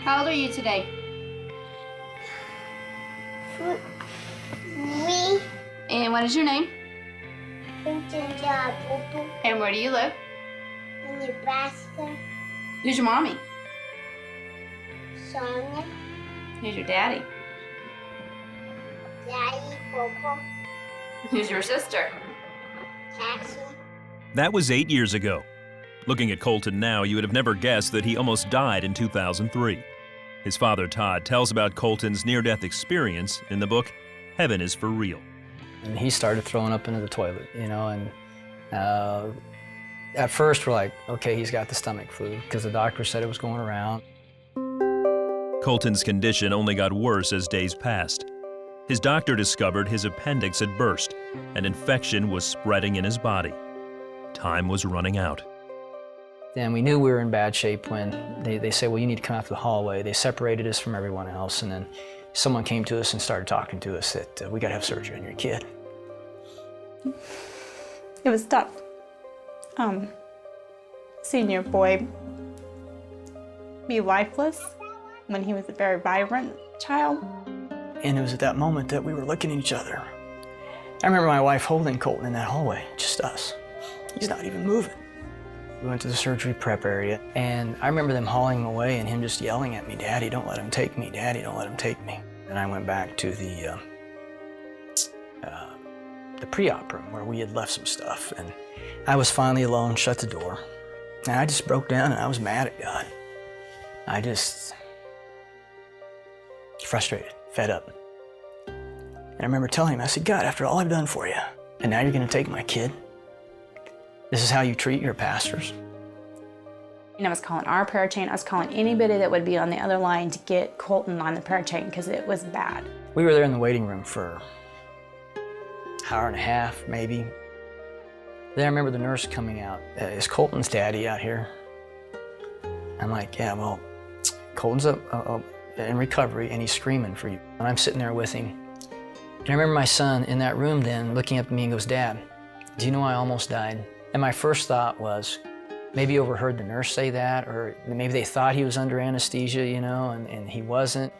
How old are you today? 3. And what is your name? Bوربو. And where do you live? In Nebraska. Who's your mommy? Sonia. Who's your daddy? Daddy. Bورbo. Who's your sister? Cassie. That was 8 years ago. Looking at Kolton now, you would have never guessed that he almost died in 2003. His father, Todd, tells about Kolton's near-death experience in the book, Heaven is for Real. And he started throwing up into the toilet, you know, and at first we're like, okay, he's got the stomach flu, because the doctor said it was going around. Kolton's condition only got worse as days passed. His doctor discovered his appendix had burst, and infection was spreading in his body. Time was running out. And we knew we were in bad shape when they said, well, you need to come out to the hallway. They separated us from everyone else, and then someone came to us and started talking to us that we got to have surgery on your kid. It was tough. Seeing your boy be lifeless when he was a very vibrant child. And it was at that moment that we were looking at each other. I remember my wife holding Kolton in that hallway, just us. He's not even moving. We went to the surgery prep area, and I remember them hauling him away and him just yelling at me, Daddy, don't let him take me, Daddy, don't let him take me. And I went back to the pre-op room where we had left some stuff, and I was finally alone, shut the door, and I just broke down and I was mad at God. I just frustrated, fed up. And I remember telling him, I said, God, after all I've done for you, and now you're gonna take my kid? This is how you treat your pastors? And I was calling our prayer chain. I was calling anybody that would be on the other line to get Kolton on the prayer chain because it was bad. We were there in the waiting room for an hour and a half, maybe. Then I remember the nurse coming out. Is Kolton's daddy out here? I'm like, yeah, well, Kolton's in recovery and he's screaming for you. And I'm sitting there with him. And I remember my son in that room then looking up at me and goes, Dad, do you know I almost died? And my first thought was, maybe he overheard the nurse say that, or maybe they thought he was under anesthesia, you know, and he wasn't.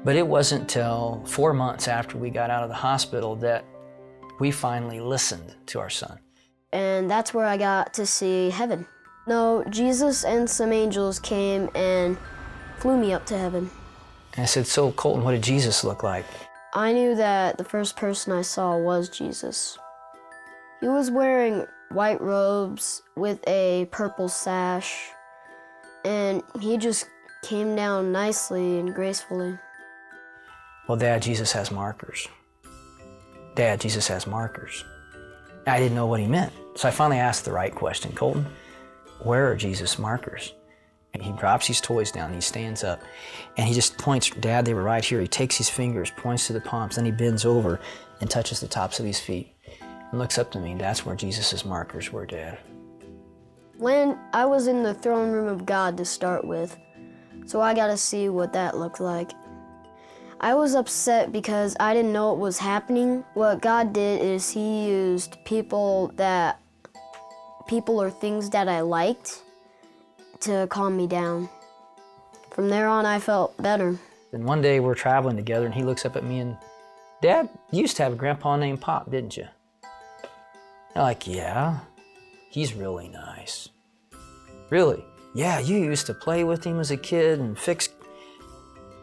But it wasn't till 4 months after we got out of the hospital that we finally listened to our son. And that's where I got to see heaven. No, Jesus and some angels came and flew me up to heaven. And I said, so Kolton, what did Jesus look like? I knew that the first person I saw was Jesus. He was wearing white robes with a purple sash, and he just came down nicely and gracefully. Well, Dad, Jesus has markers. Dad, Jesus has markers. I didn't know what he meant, so I finally asked the right question. Kolton, where are Jesus' markers? And he drops his toys down, he stands up, and he just points, Dad, they were right here. He takes his fingers, points to the palms, then he bends over and touches the tops of his feet. And looks up to me, and that's where Jesus' markers were, Dad. When I was in the throne room of God to start with, so I got to see what that looked like. I was upset because I didn't know what was happening. What God did is he used people or things that I liked to calm me down. From there on, I felt better. Then one day we're traveling together, and he looks up at me and, Dad, you used to have a grandpa named Pop, didn't you? I'm like, yeah, he's really nice. Really? Yeah, you used to play with him as a kid and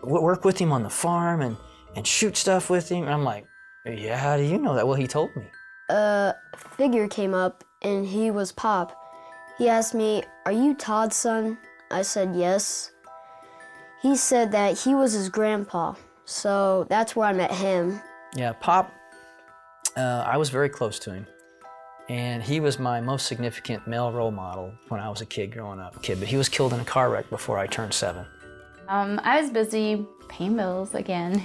work with him on the farm and shoot stuff with him. And I'm like, yeah, how do you know that? Well, he told me. A figure came up, and he was Pop. He asked me, are you Todd's son? I said, yes. He said that he was his grandpa, so that's where I met him. Yeah, Pop, I was very close to him. And he was my most significant male role model when I was a kid growing up. But he was killed in a car wreck before I turned 7. I was busy paying bills again,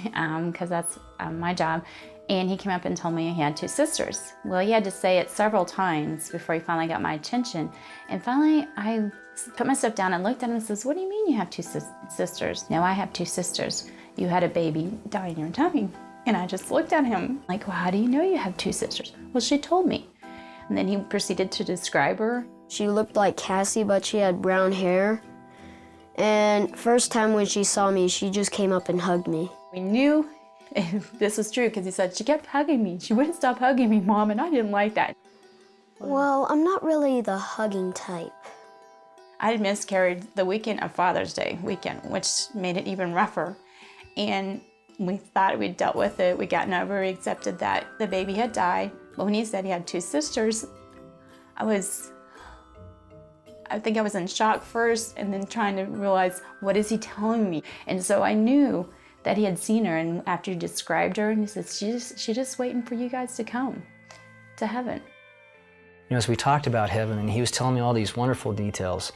because that's my job. And he came up and told me he had 2 sisters. Well, he had to say it several times before he finally got my attention. And finally, I put my stuff down and looked at him and says, what do you mean you have 2 sisters? No, I have 2 sisters. You had a baby die in your tummy. And I just looked at him like, well, how do you know you have 2 sisters? Well, she told me. And then he proceeded to describe her. She looked like Cassie, but she had brown hair. And first time when she saw me, she just came up and hugged me. We knew this was true because he said, she kept hugging me. She wouldn't stop hugging me, Mom, and I didn't like that. Well, I'm not really the hugging type. I had miscarried the weekend of Father's Day weekend, which made it even rougher. And we thought we'd dealt with it. We gotten over, we accepted that the baby had died. But when he said he had 2 sisters, I think I was in shock first and then trying to realize, what is he telling me? And so I knew that he had seen her, and after he described her, and he said, she's just waiting for you guys to come to heaven. You know, as we talked about heaven and he was telling me all these wonderful details,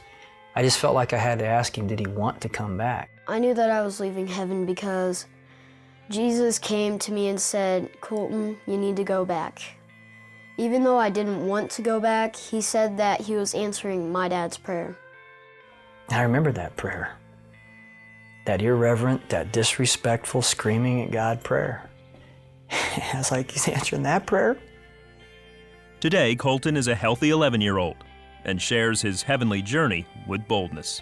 I just felt like I had to ask him, did he want to come back? I knew that I was leaving heaven because Jesus came to me and said, Colton, you need to go back. Even though I didn't want to go back, he said that he was answering my dad's prayer. I remember that prayer. That irreverent, that disrespectful, screaming at God prayer. I was like, he's answering that prayer? Today, Colton is a healthy 11-year-old and shares his heavenly journey with boldness.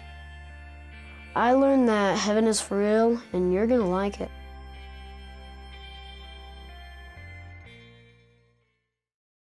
I learned that heaven is for real and you're gonna like it.